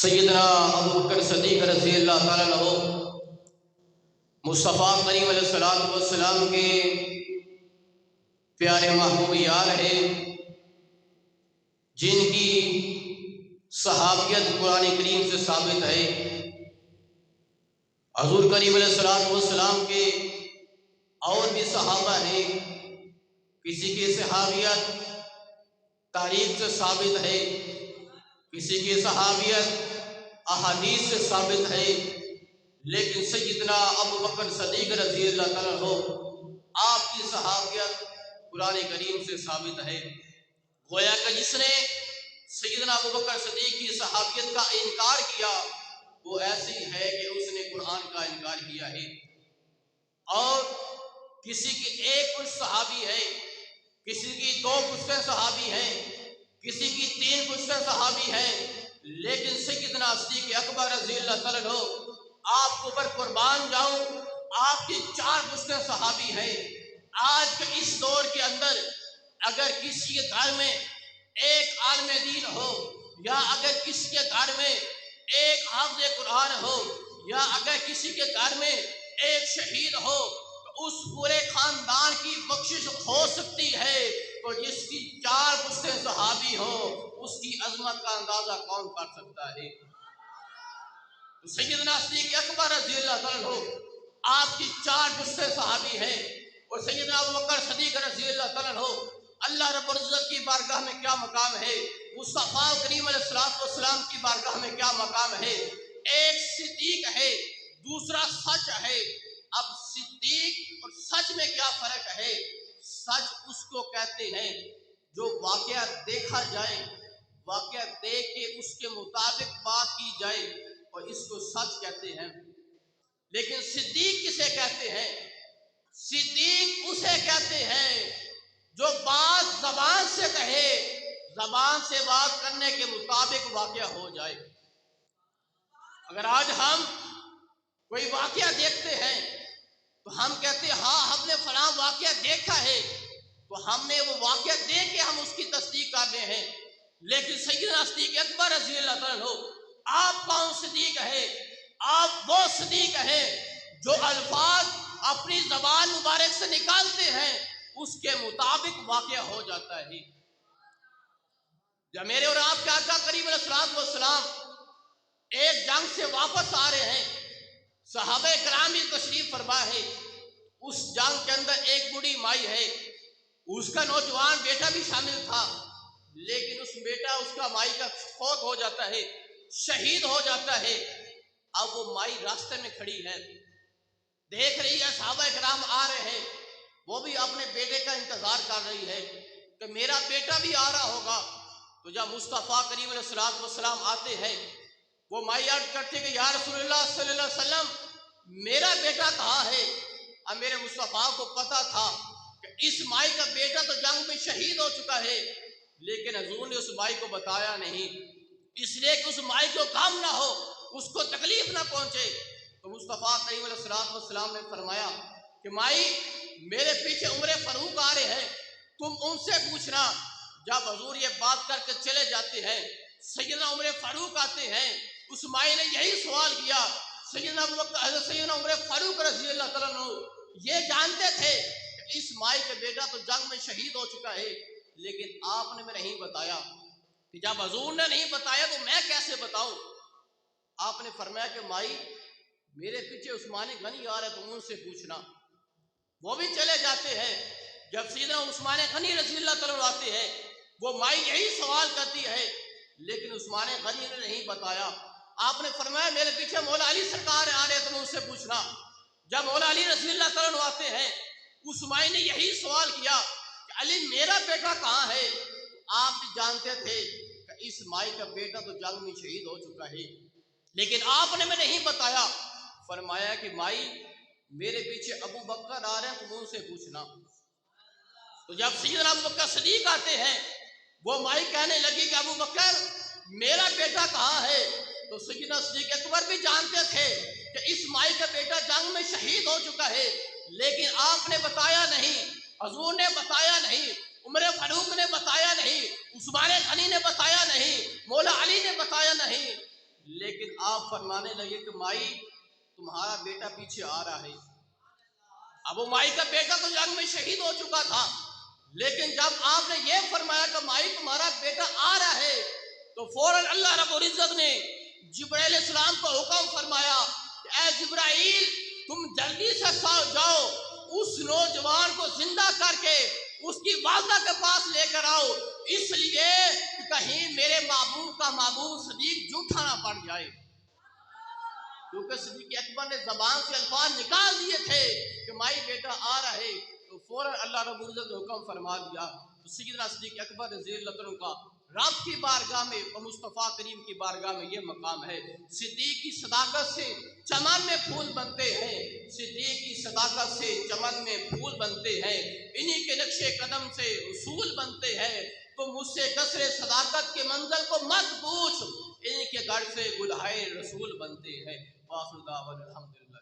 سیدنا ابو بکر صدیق رضی اللہ تعالیٰ عنہ مصطفیٰ کریم علیہ الصلوۃ والسلام کے پیارے محبوب یار ہیں، جن کی صحابیت قرآن کریم سے ثابت ہے۔ حضور کریم علیہ الصلوۃ والسلام کے اور بھی صحابہ ہیں، کسی کی صحابیت تاریخ سے ثابت ہے، کسی کی صحابیت احادیث سے ثابت ہے، لیکن سیدنا ابو بکر صدیق رضی اللہ تعالیٰ عنہ آپ کی صحابیت قرآن کریم سے ثابت ہے۔ گویا کہ جس نے سیدنا ابو بکر صدیق کی صحابیت کا انکار کیا وہ ایسی ہے کہ اس نے قرآن کا انکار کیا ہے۔ اور کسی کی ایک پشت صحابی ہے، کسی کی 2 پشتیں صحابی ہیں، کسی کی 3 پشتیں صحابی ہیں، لیکن سیدنا صدیق اکبر رضی اللہ تعالیٰ عنہ آپ کو پر قربان جاؤں، آپ کی 4 پشتیں صحابی ہیں۔ آج کے اس دور کے اندر اگر کسی کے گھر میں ایک عالم دین ہو، یا اگر کسی کے گھر میں ایک حافظ قرآن ہو، یا اگر کسی کے گھر میں ایک شہید ہو، تو اس پورے خاندان کی بخشش ہو سکتی ہے۔ تو جس کی 4 پشتیں صحابی ہوں، اس کی عظمت کا اندازہ کون کر سکتا ہے؟ تو سیدنا صدیق اکبر رضی اللہ تعالیٰ عنہ آپ کی 4 پشتیں صحابی ہیں، اور سیدنا ابو بکر صدیق رضی اللہ تعالیٰ عنہ اللہ رب العزت کی بارگاہ میں کیا مقام ہے، مصطفیٰ کریم علیہ الصلوۃ والسلام کی بارگاہ میں کیا مقام ہے۔ ایک صدیق ہے، دوسرا سچ ہے۔ اب صدیق اور سچ میں کیا فرق ہے؟ سچ اس کو کہتے ہیں جو واقعہ دیکھا جائے، واقعہ دیکھ کے اس کے مطابق بات کی جائے، اور اس کو سچ کہتے ہیں۔ لیکن صدیق کسے کہتے ہیں؟ صدیق اسے کہتے ہیں جو بات زبان سے کہے، زبان سے بات کرنے کے مطابق واقعہ ہو جائے۔ اگر آج ہم کوئی واقعہ دیکھتے ہیں تو ہم کہتے ہیں ہاں ہم نے فلاں واقعہ دیکھا ہے، تو ہم نے وہ واقعہ دیکھ کے ہم اس کی تصدیق کر رہے ہیں۔ لیکن سیدنا صدیق اکبر رضی اللہ تعالیٰ عنہ آپ کون صدیق ہے؟ آپ وہ صدیق ہیں جو الفاظ اپنی زبان مبارک سے نکالتے ہیں، اس کے مطابق واقعہ ہو جاتا ہے۔ جب میرے اور آپ کے آقا کریم علیہ الصلوۃ والسلام ایک جنگ سے واپس آ رہے ہیں، صحابہ کرام بھی تشریف فرما ہے، اس جنگ کے اندر ایک بوڑھی مائی ہے، اس کا نوجوان بیٹا بھی شامل تھا، لیکن اس کا مائی کا فوت ہو جاتا ہے، شہید ہو جاتا ہے۔ اب وہ مائی راستے میں کھڑی ہے، دیکھ رہی ہے صحابہ کرام آ رہے ہیں، وہ بھی اپنے بیٹے کا انتظار کر رہی ہے کہ میرا بیٹا بھی آ رہا ہوگا۔ تو جب مصطفیٰ کریم علیہ الصلوۃ والسلام آتے ہیں، وہ مائی عرض کرتے کہ یا رسول اللہ صلی اللہ علیہ وسلم میرا بیٹا کہاں ہے؟ اب میرے مصطفیٰ کو پتا تھا کہ اس مائی کا بیٹا تو جنگ میں شہید ہو چکا ہے، لیکن حضور نے اس مائی کو بتایا نہیں، اس لیے کہ اس مائی کو غم نہ ہو، اس کو تکلیف نہ پہنچے۔ تو مصطفیٰ کریم علیہ الصلوۃ والسلام نے فرمایا کہ مائی میرے پیچھے عمر فاروق آ رہے ہیں، تم ان سے پوچھنا۔ جب حضور یہ بات کر کے چلے جاتے ہیں، سیدنا عمر فاروق آتے ہیں، اس مائی نے یہی سوال کیا۔ سیدنا عمر فاروق رضی اللہ تعالیٰ عنہ یہ جانتے تھے کہ اس مائی کا بیٹا تو جنگ میں شہید ہو چکا ہے، لیکن آپ نے میں نہیں بتایا۔ کہ جب حضور نے نہیں بتایا تو میں کیسے بتاؤں؟ آپ نے فرمایا کہ مائی میرے پیچھے عثمان غنی آ رہا ہے، تم ان سے پوچھنا۔ وہ بھی چلے جاتے ہیں، جب سیدنا عثمان غنی رضی اللہ تعالیٰ آتے ہیں، وہ مائی یہی سوال کرتی ہے، لیکن عثمان غنی نے نہیں بتایا۔ آپ نے فرمایا میرے پیچھے مولا علی سرکار آ رہے ہیں، تم ان سے پوچھنا۔ جب مولا علی رضی اللہ تعالیٰ آتے ہیں، اس مائی نے یہی سوال کیا کہ علی میرا بیٹا کہاں ہے؟ آپ بھی جانتے تھے کہ اس مائی کا بیٹا تو جنگ میں شہید ہو چکا ہے، لیکن آپ نے میں نہیں بتایا۔ فرمایا کہ مائی میرے پیچھے ابو بکر آ رہے ہیں، تم ان سے پوچھنا۔ تو جب سیدنا ابو بکر صدیق آتے ہیں، وہ مائی کہنے لگی کہ ابو بکر میرا بیٹا کہاں ہے؟ تو سیدنا صدیق اکبر بھی جانتے تھے کہ اس مائی کا بیٹا جنگ میں شہید ہو چکا ہے، لیکن آپ نے بتایا نہیں، حضور نے بتایا نہیں، عمر فاروق نے بتایا نہیں، عثمان غنی نے بتایا نہیں، مولا علی نے بتایا نہیں، آپ فرمانے لگے کہ مائی تمہارا بیٹا پیچھے آ رہا ہے۔ اب وہ مائی کا بیٹا تو جنگ میں شہید ہو چکا تھا، لیکن جب آپ نے یہ فرمایا کہ مائی تمہارا بیٹا آ رہا ہے تو فوراً اللہ رب العزت نے جبرائیل علیہ السلام کو حکم فرمایا کہ اے جبرائیل تم جلدی سے جاؤ، اس نوجوان کو زندہ کر کے اس کی والدہ کے پاس لے کر آؤ، اس لیے کہ کہیں میرے محبوب کا محبوب صدیق جھوٹا نہ پڑ جائے، کیونکہ صدیق اکبر نے زبان سے الفاظ نکال دیے تھے کہ مائی بیٹا آ رہا ہے، تو فوراً اللہ رب العزت نے حکم فرما دیا۔ تو سیدنا صدیق اکبر رضی اللہ عنہ کا رب کی بارگاہ میں اور مصطفیٰ کریم کی بارگاہ میں یہ مقام ہے۔ صدیق کی صداقت سے چمن میں پھول بنتے ہیں، صدیق کی صداقت سے چمن میں پھول بنتے ہیں، انہی کے نقش قدم سے اصول بنتے ہیں، تو مجھ سے کثر صداقت کے منزل کو مت پوچھ، ان کے گھر سے گلہائے رسول بنتے ہیں۔ وآخر دعوانا الحمدللہ۔